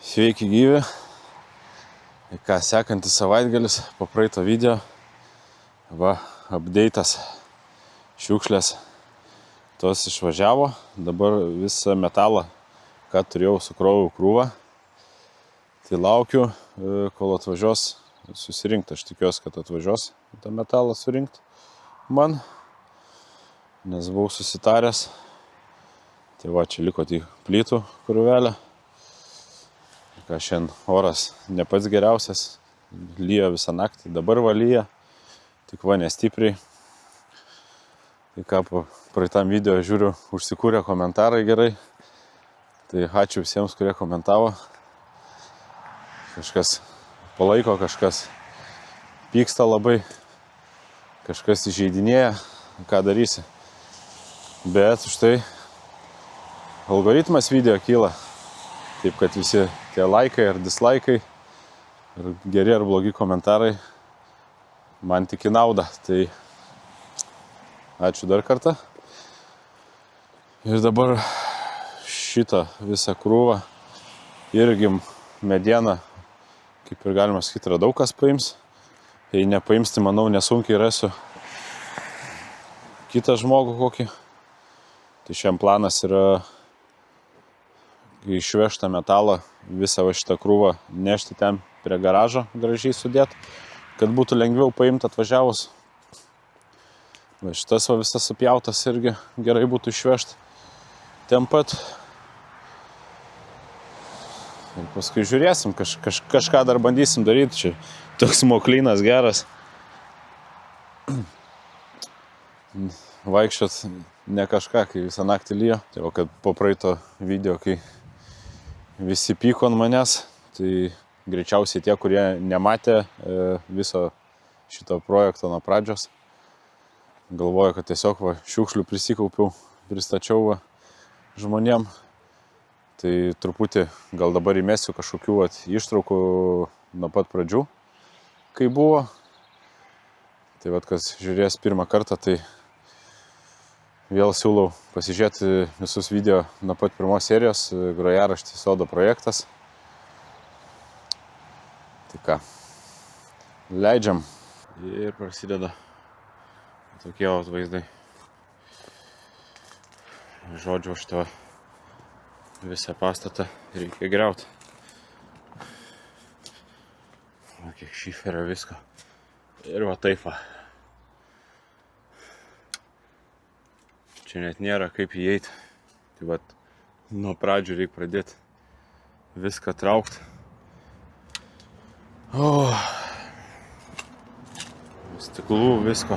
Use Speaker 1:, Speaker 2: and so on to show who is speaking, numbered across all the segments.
Speaker 1: Sveiki gyvi. Ką sekantis savaitgalis po praeito video. Va, update'as šiukšlės. Tos išvažiavo. Dabar visą metalą, ką turėjau, sukroviau krūvą. Tai laukiu, kol atvažiuos susirinkti. Aš tikiuosi, kad atvažiuos tą metalą surinkti man. Nes buvau susitaręs. Tai va, čia liko tik plytų krūvelė. Ką šiandien oras ne pats geriausias, lyja visą naktį, dabar va lyja, tik va nestipriai. Tai ką, po praeitam video žiūriu, užsikūrė komentarai gerai, tai ačiū visiems, kurie komentavo. Kažkas palaiko, kažkas pyksta labai, kažkas įžeidinėja, ką darysi. Bet už tai algoritmas video kyla. Taip, kad visi tie laikai ar dislaikai, ir geri ar blogi komentarai man tik į naudą. Tai ačiū dar kartą. Ir dabar šitą visą krūvą irgi medieną, kaip ir galima sakyti, daug kas paims. Jei nepaims, tai manau nesunkiai rasiu kitą žmogų kokį. Tai šiam planas yra išvežtą metalą, visą šitą krūvą nešti ten prie garažo, gražiai sudėti, kad būtų lengviau paimti atvažiavus. Va, šitas va visas supjautas irgi gerai būtų išvežti ten pat. Ir paskui žiūrėsim, kažką dar bandysim daryti. Čia toks moklynas geras. Vaikščiot ne kažką, kai visą naktį lyjo. Tai va, kad po praeito video, kai visi pyko ant manęs, tai greičiausiai tie, kurie nematė viso šito projekto nuo pradžios, galvoja, kad tiesiog va, šiukšlių prisikaupiau, pristačiau va, žmonėm. Tai truputį gal dabar įmesiu kažkokių va, ištraukų nuo pat pradžių, kai buvo. Tai va, kas žiūrės pirmą kartą, tai vėl siūlau pasižiūrėti visus video nuo pat pirmos serijos, grojaraštis sodo projektas. Tai ką, leidžiam. Ir prasideda tokie vaizdai. Žodžiu, šitą visą pastatą reikia griauti. Va, kiek šiferio visko. Ir va taip va. Čia net nėra kaip įeiti. Tai vat, nuo pradžių reikia pradėti viską traukti. Stiklų, visko.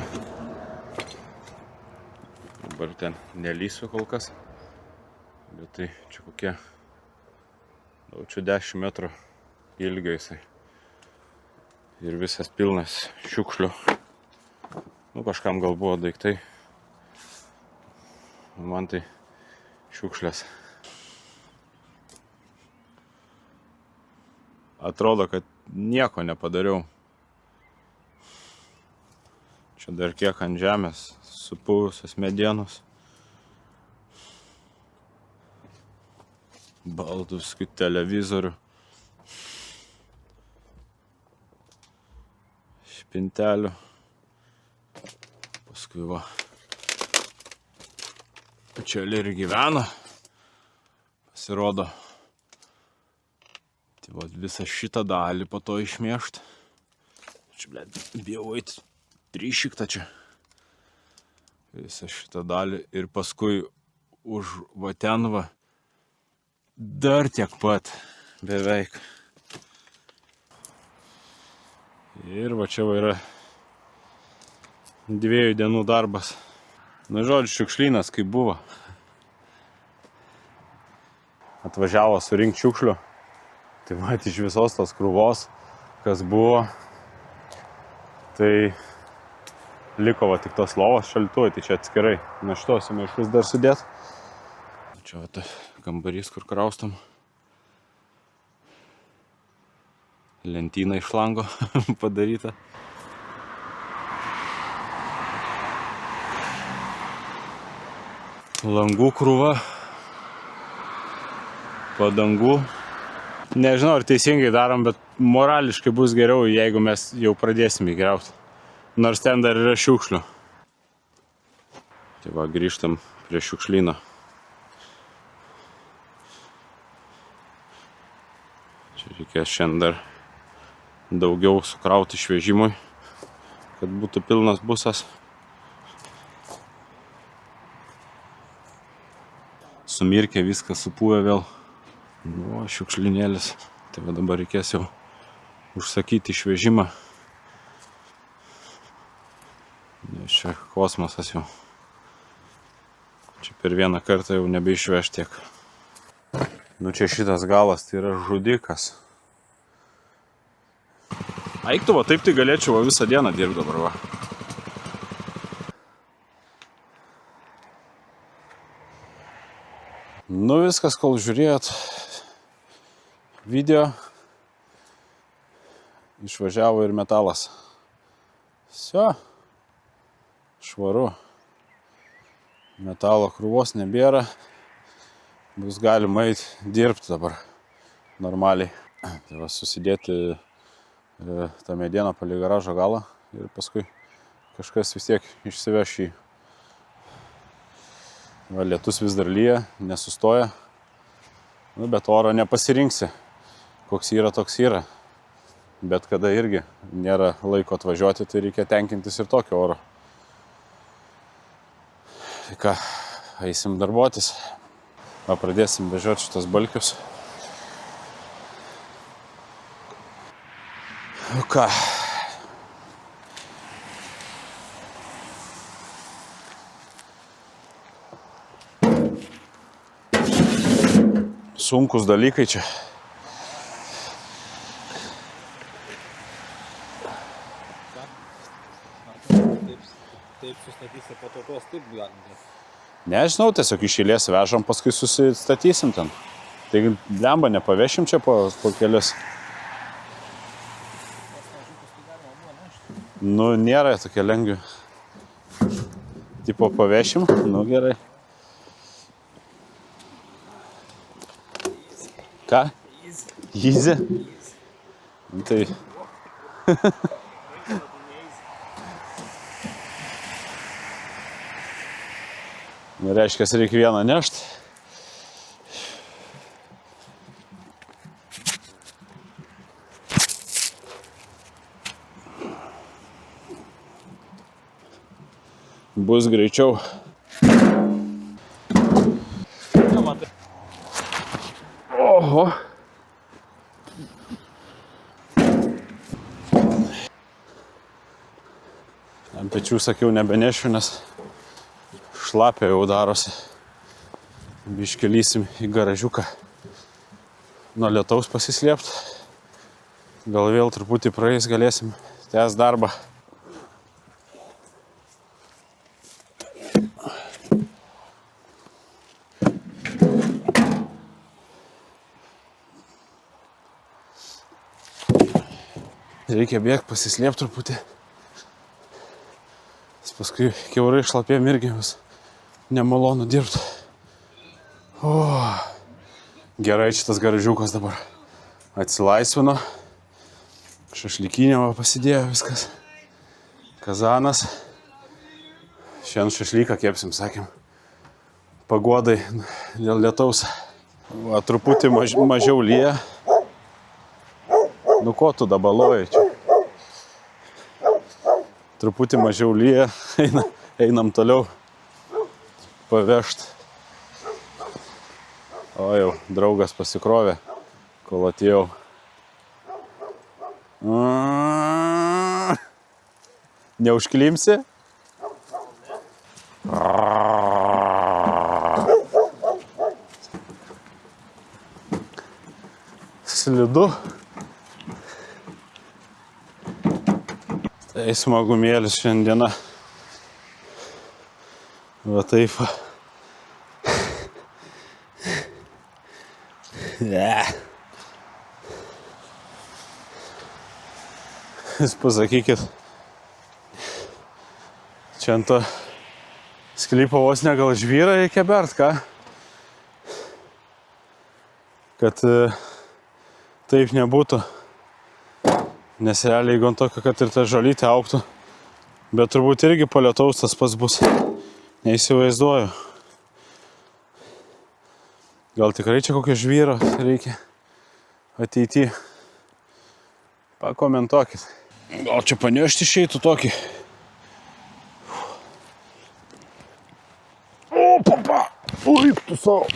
Speaker 1: Dabar ten nelysiu kol kas. Bet tai čia kokie, čia 10 metrų ilgio jisai. Ir visas pilnas šiukšlių. Kažkam gal buvo daiktai. Man tai šiukšlės. Atrodo, kad nieko nepadariau. Čia dar kiek ant žemės supuvusios medienos. Baldų, televizorių. Špintelių. Paskui va. Čia ir gyvena, pasirodo. Tai va, visą šitą dalį po to išmėžt. Čia, bijau eiti 3 čia. Visą šitą dalį ir paskui už va ten va dar tiek pat beveik. Ir va čia va yra 2 dienų darbas. Žodžiu, šiukšlynas kaip buvo. Atvažiavo surinkti šiukšlių. Tai va, iš visos tos krūvos, kas buvo, tai liko va tik tos lovos šaltuvai, tai čia atskirai. Na šitos į maišus dar sudėt. Čia va ta kambarys, kur kraustam. Lentyna iš lango padaryta. Langų krūva, padangų, Nežinau, ar teisingai darom, bet morališkai bus geriau, jeigu mes jau pradėsim įgriauti. Nors ten dar yra šiukšlių. Tai va, grįžtam prie šiukšlyno. Čia reikės šiandien dar daugiau sukrauti išvežimui, kad būtų pilnas busas. Sumirkė viskas, supūvė vėl. O, šiukšlinėlis. Tai va dabar reikės jau užsakyti išvežimą. Nes čia kosmosas jau. Čia per vieną kartą jau nebeišveš tiek. Nu čia šitas galas tai yra žudikas. Eiktų va, taip tai galėčiau visą dieną dirbti dabar va. Nu viskas, kol žiūrėjot video, išvažiavo ir metalas. Всё, švaru. Metalo krūvos nebėra. Bus galima eiti dirbti dabar normaliai. Tai va, susidėti tą medieną palei garažo galą ir paskui kažkas vis tiek išsiveš jį. Va, lietus vis dar lyja, nesustoja. Nu, bet oro nepasirinksi. Koks yra, toks yra. Bet kada irgi nėra laiko atvažiuoti, tai reikia tenkintis ir tokio oro. Tai ką, eisim darbuotis. Va, pradėsim vežioti šitas balkius. Nu ką. Sunkus dalykai čia.
Speaker 2: Taip sustatysi po tokios, taip galim.
Speaker 1: Nežinau, tiesiog iš eilės vežam, paskui susistatysim ten. Tai blemba, nepavešim čia po kelias. Nu, nėra tokie lengvi. Tipo pavešim, nu gerai. Ką? Easy? Nu, tai... Reiškia, reikia vieną nešti. Bus greičiau. Oho. Ant pečių sakiau nebenešiu, nes šlapia jau darosi. Biškelysim į garažiuką. Nuo lietaus pasislėpt. Gal vėl truputį praeis, galėsim tęsti darbą. Reikia bėgti, pasislėpti truputį. Paskui kiaurai šlapėm irgi vis nemalonu dirbti. O, gerai šitas garažiukas dabar atsilaisvino. Šašlykinė pasidėjo viskas. Kazanas. Šiandien šašlyką kepsim, sakėm. Pagodai dėl lietaus. Va, truputį mažiau lyja. Nu ko tu dabaloji čia? Truputį mažiau lyja, einam toliau pavežt. O jau, draugas pasikrovė, kol atėjau. Neužklimsi? Slidu. Tai smagumėlis šiandieną. Va taip. Jūs pasakykit, čia ant to sklypo vos ne gal žvyrą reikia bert, ką? Kad taip nebūtų. Nes realiai, jeigu ant tokio, kad ir ta žolytė augtų, bet turbūt irgi po lietaus tas pats bus. Neįsivaizduoju. Gal tikrai čia kokio žvyro reikia ateity. Pakomentuokit. Gal čia panešti išeitų tokį. O, papa! Ui, tu savo.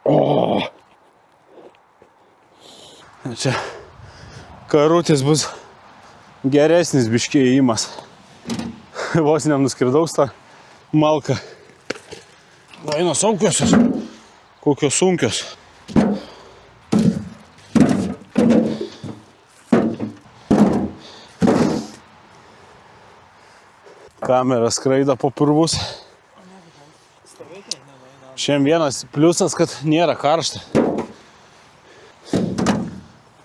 Speaker 1: O. Čia karutis bus geresnis biškiai įėjimas. Vos nenuskridaus tą malką. Eina saukiosios. Kokios sunkios. Kamera skraida po purvus. Šiandien vienas pliusas, kad nėra karšta.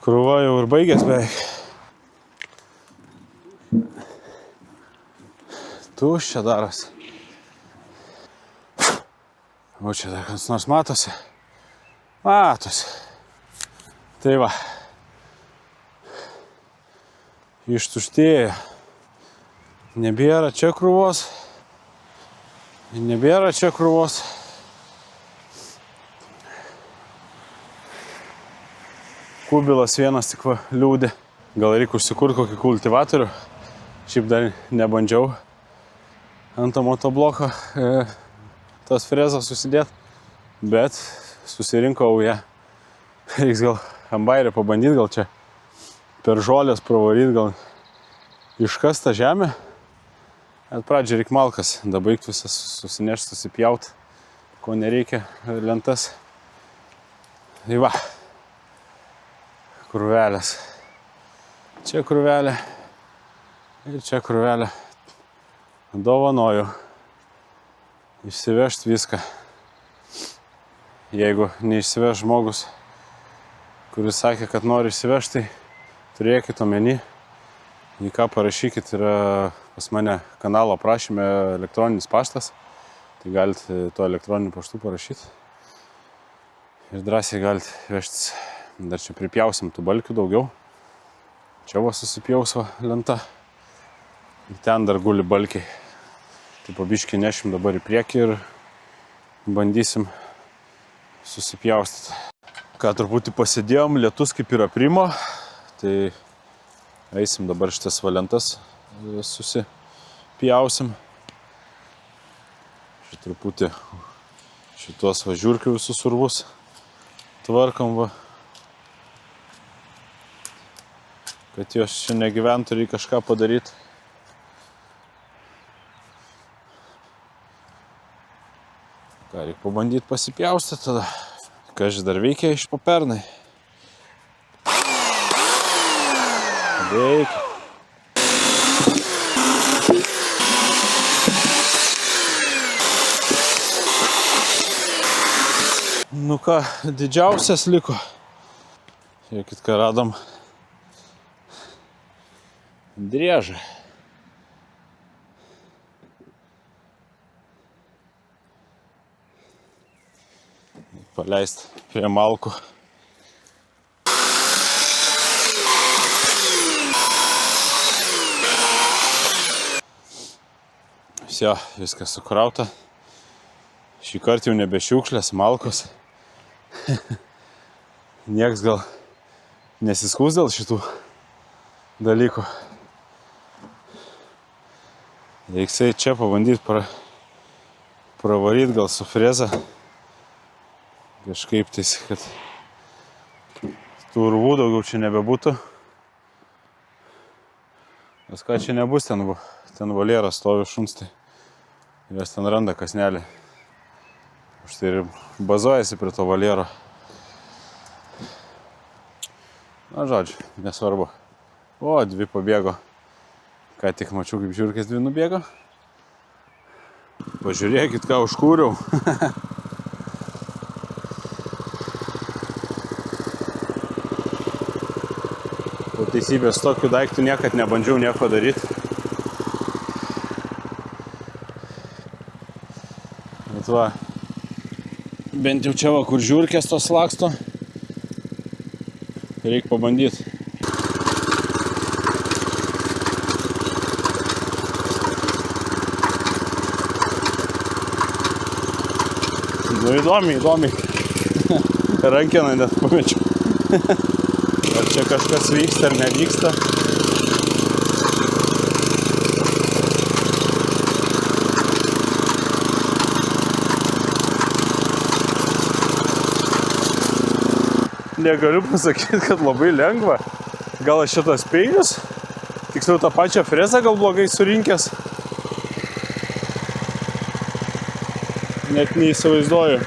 Speaker 1: Krūva jau ir baigės beveik. Tuščia darosi. O čia dar kas nors matosi. Matosi. Tai va. Ištuštėjo. Nebėra čia krūvos. Nebėra čia krūvos. Kubilas vienas tik va liūdė. Gal reikia užsikurti kokį kultivatorių. Šiaip dar nebandžiau ant motobloko tas frezas susidėt. Bet susirinkau ją. Reiks gal ambairį pabandyti, gal čia per žolės pravaryti, gal iškast tą žemę. Bet pradžią reik malkas dabaigt visas susinešti, susipjaut, ko nereikia lentas. Tai va. Krūvelės. Čia krūvelė ir čia krūvelė. Dovanoju išsivežti viską. Jeigu neišsiveš žmogus, kuris sakė, kad nori išsivežti, tai turėkit omeny, į ką parašykit, yra pas mane kanalo aprašyme elektroninis paštas, tai galite to elektroniniu paštu parašyti ir drąsiai galite vežtis. Dar čia pripjausim tų balkių daugiau. Čia va susipjaus va lenta. Ir ten dar guli balkiai. Tai po biškį nešim dabar į priekį ir bandysim susipjaustyti. Ką truputį pasėdėjom, lietus kaip ir aprimo. Tai eisim dabar šitas va lentas susipjausim. Šitą truputį šitos va žiūrkių visus urvus tvarkom va. Kad jos čia negyventų, reikia kažką padaryti. Ką reikia pabandyti pasipjaustyti tada. Kas dar veikia iš popernai. Veikia. Nu ką, didžiausias liko. Žiūrėkit, ką radom. Driežą. Paleist prie malkų. Vsio, viskas sukrauta. Šį kartą jau nebe šiukšlės, malkos. Nieks gal nesiskūs dėl šitų dalykų. Reiksai čia pabandyti pravaryti gal su freza. Kažkaip tais, kad tų urvų daugiau čia nebebūtų. Nes ką čia nebus, ten voljeras stovi šuns, tai jos ten randa kasnelį. Štai ir bazuojasi prie to voljero. Na, žodžiu, nesvarbu. O, dvi pabėgo. Ką tik mačiau, kaip žiūrkės dvi nubėgo. Pažiūrėkit, ką užkūriau. Po teisybės tokių daiktų niekad nebandžiau nieko daryti. Bet va, bent jau čia va, kur žiūrkės tos laksto, Reikia pabandyti. Nu įdomiai. Rankeną net pamečiau. Ar čia kažkas vyksta ar nevyksta. Negaliu pasakyti, kad labai lengva. Gal aš šitas peilius, tiksliau tą pačią frezą gal blogai surinkęs. Net neįsivaizduoju.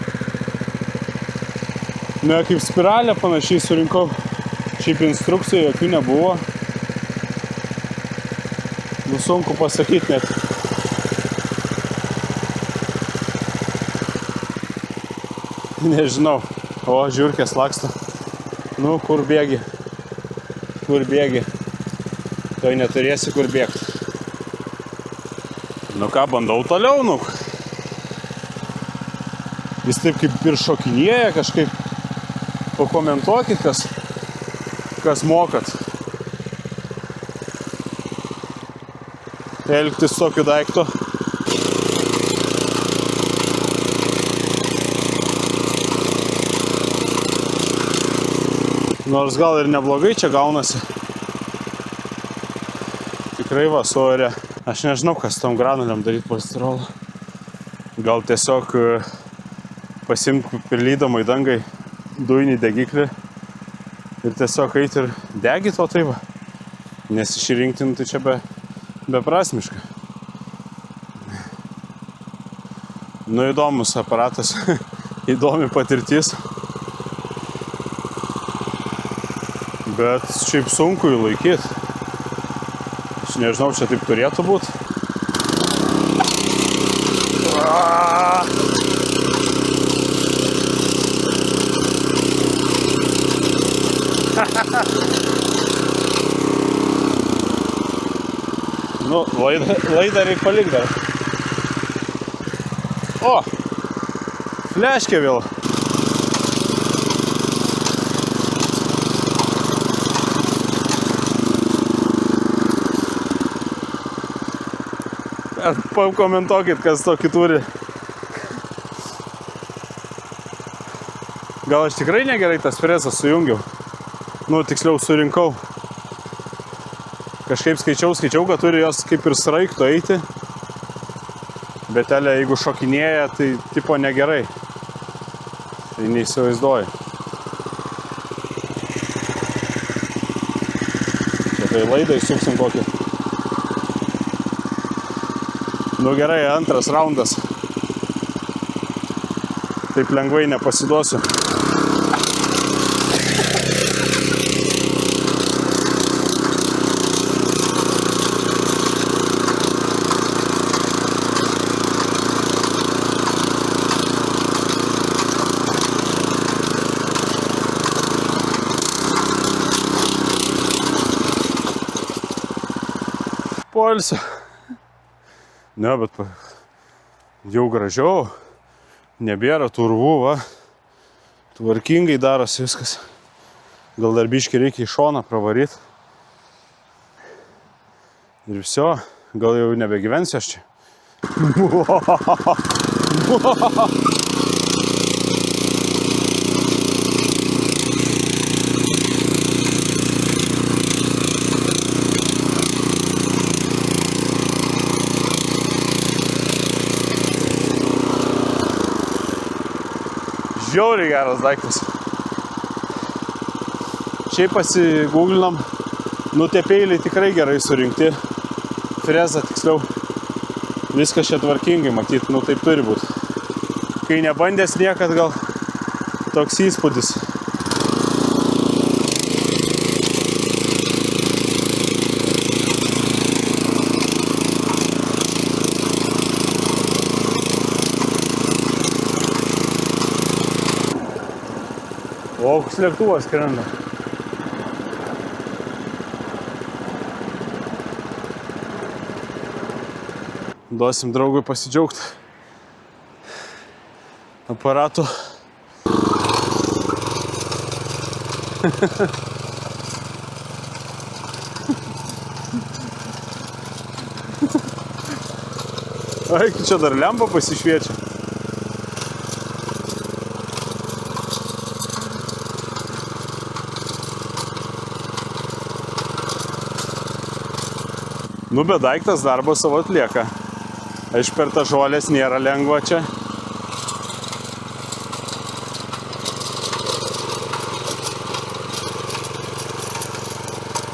Speaker 1: Nu, kaip spiralę panašiai surinkau. Šiaip instrukcijų jokių nebuvo. Nu, sunku pasakyti net. Nežinau. O, žiūrkės laksto. Nu, kur bėgi? Toj neturėsi kur bėgti. Nu ką, bandau toliau, nu. Jis taip kaip ir šokinėja kažkaip. Pakomentuokit, kas mokat. Elgtis tokiu daiktu. Nors gal ir neblogai čia gaunasi. Tikrai va, su ore. Aš nežinau, kas tom granuliam daryti polistirolą. Gal tiesiog pasimk prilydamai dangai dujinį degiklį ir tiesiog eiti ir degyti o tai va. Nes išrinkti, tai čia beprasmiška. Nu, įdomus aparatas, įdomi patirtis. Bet šiaip sunku jį laikyti. Aš nežinau, čia taip turėtų būti. Nu, laidą reik palik dar. O! Fleškė vėl. Pakomentuokit, kas tokį turi. Gal aš tikrai negerai tas frezas sujungiau. Nu, tiksliau surinkau. Kažkaip skaičiau, kad turi jos kaip ir sraigto eiti. Bet elė, jeigu šokinėja, tai tipo negerai. Tai neįsivaizduoju. Čia tai laidai suksim kokį. Nu gerai, antras raundas. Taip lengvai nepasiduosiu. Poilsio. Ne, bet jau gražiau, nebėra turvų, va. Tvarkingai darosi viskas. Gal dar biškį reikia į šoną pravaryti. Ir viso, gal jau nebegyvensiu aš čia. Žiauriai geras daiktas. Šiaip pasigūglinam, nu tie peiliai tikrai gerai surinkti. Freza tiksliau. Viskas čia tvarkingai matyt, nu taip turi būti. Kai nebandęs niekad, gal toks įspūdis. O, koks lėktuvas skrenda. Duosim draugui pasidžiaugti aparatu. Ai, čia dar lempa pasišviečia. Nu, bet daiktas darbo savo atlieka. Aš per tą žolės nėra lengva čia.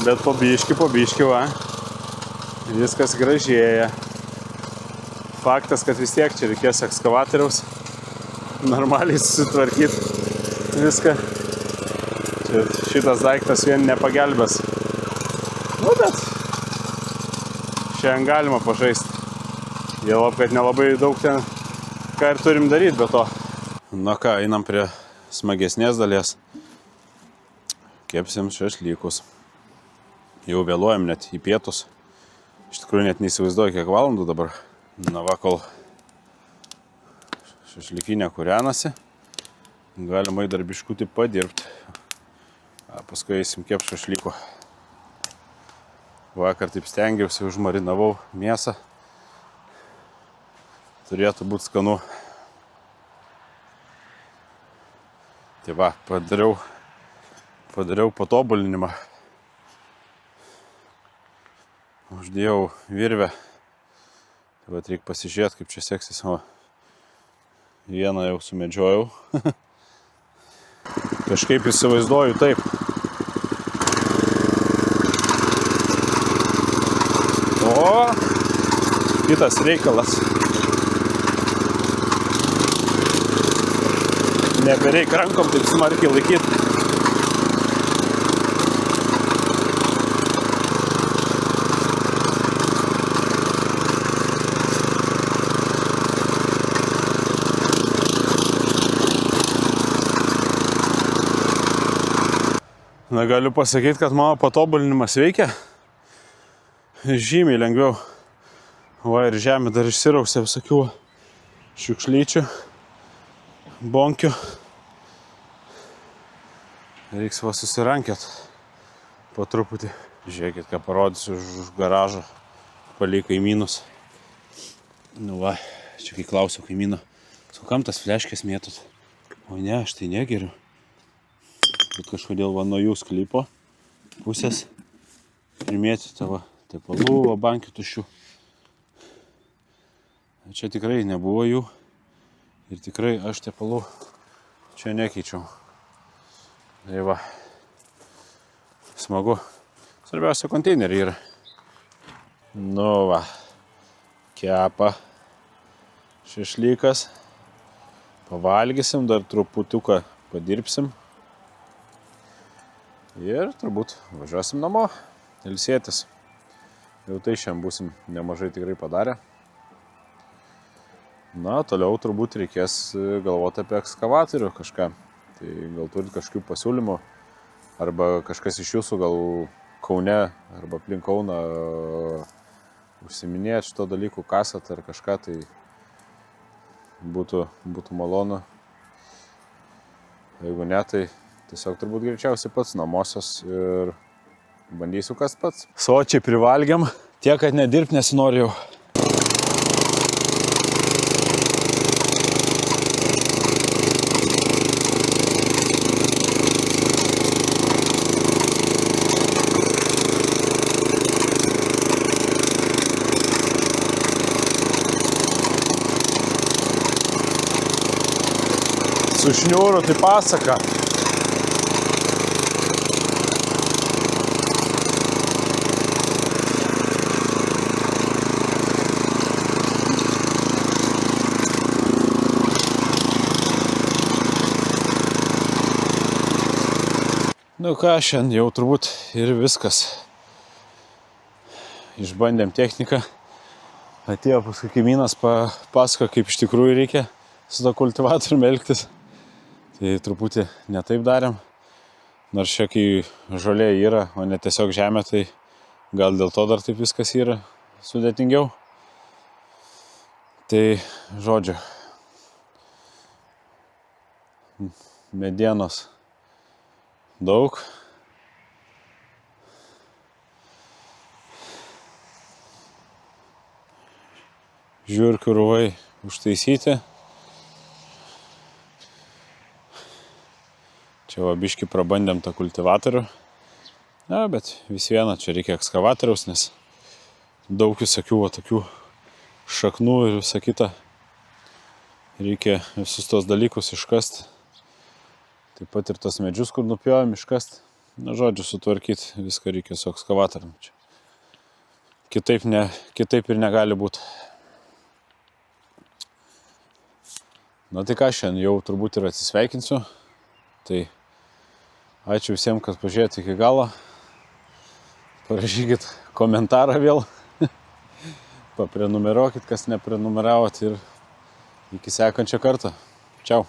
Speaker 1: Bet po biški, va. Viskas gražėja. Faktas, kad vis tiek čia reikės ekskavatoriaus. Normaliai susitvarkyti viską. Čia šitas daiktas vien nepagelbės. Nu, bet šiandien galima pažaisti. Jėlab, kad nelabai daug ten ką ir turim daryti be to. Na ką, einam prie smagesnės dalies. Kepsim šašlykus. Jau vėluojam net į pietus. Iš tikrųjų net neįsivaizduoju, kiek valandų dabar. Na va, kol šašlykinė kūrenasi, galima į darbiškutį padirbti. Paskui eisim kep šašlykų. Vakar taip stengiausi, užmarinavau mėsą. Turėtų būti skanu. Tai va, padariau patobulinimą. Uždėjau virvę. Tai va, reikia pasižiūrėti, kaip čia seksis. O, vieną jau sumedžiojau. Kažkaip įsivaizduoju taip. O, kitas reikalas. Nebereik rankom taip smarkiai laikyti. Na, galiu pasakyti, kad mano patobulinimas veikia. Žymiai lengviau. Va, ir žemė dar išsirausė visokių šiukšlyčių, bonkių. Reiks va susirankiot po truputį. Žiūrėkit, ką parodysiu už garažą. Palei kaimynus. Nu va, čia kai klausiau kaimyno, su kam tas fleškės mėtot? O ne, aš tai negeriu. Bet kažkodėl va nuo jų sklypo pusės primėti tavo tepalų, va bankių tuščių. Čia tikrai nebuvo jų ir tikrai aš tepalų čia nekeičiau. Tai va, smagu. Svarbiausia, konteineriai yra. Nu va, kepa šašlykas. Pavalgysim, dar truputuką padirbsim. Ir turbūt važiuosim namo, ilsėtis. Jau tai šiandien būsim nemažai tikrai padarę. Na, toliau turbūt reikės galvoti apie ekskavatorių kažką. Tai gal turit kažkokių pasiūlymų, arba kažkas iš jūsų gal Kaune arba aplink Kauną užsiminėjat šito dalykų, kasat ar kažką, tai būtų malonu. Jeigu ne, tai tiesiog turbūt greičiausiai pats namosios ir bandysiu kas pats. Sočiai privalgiam, tiek, kad nedirbt nesinori jau. Su šniūru tai pasaka. Nu ką, šiandien jau turbūt ir viskas. Išbandėm techniką. Atėjo paskui kaimynas pasako, kaip iš tikrųjų reikia su to kultivatoriumi elgtis. Tai truputį netaip darėm. Nors čia kai žolė yra, o ne tiesiog žemė, tai gal dėl to dar taip viskas yra sudėtingiau. Tai žodžiu, medienos daug. žiurkių rūvai užtaisyti. Čia va biškį prabandėm tą kultivatorių. Na, bet vis viena čia reikia ekskavatoriaus, nes daug visokių va tokių šaknų ir visą kitą. Reikia visus tos dalykus iškast. Taip pat ir tos medžius, kur nupjojom, iškast. Na, žodžiu, sutvarkyti viską reikia su ekskavatorium. Kitaip ir negali būti. Na tai ką, šiandien jau turbūt ir atsisveikinsiu. Tai ačiū visiems, kas pažiūrėjote iki galo. Parašykit komentarą vėl. Paprenumeruokit, kas neprenumeravot ir iki sekančio karto. Čiau.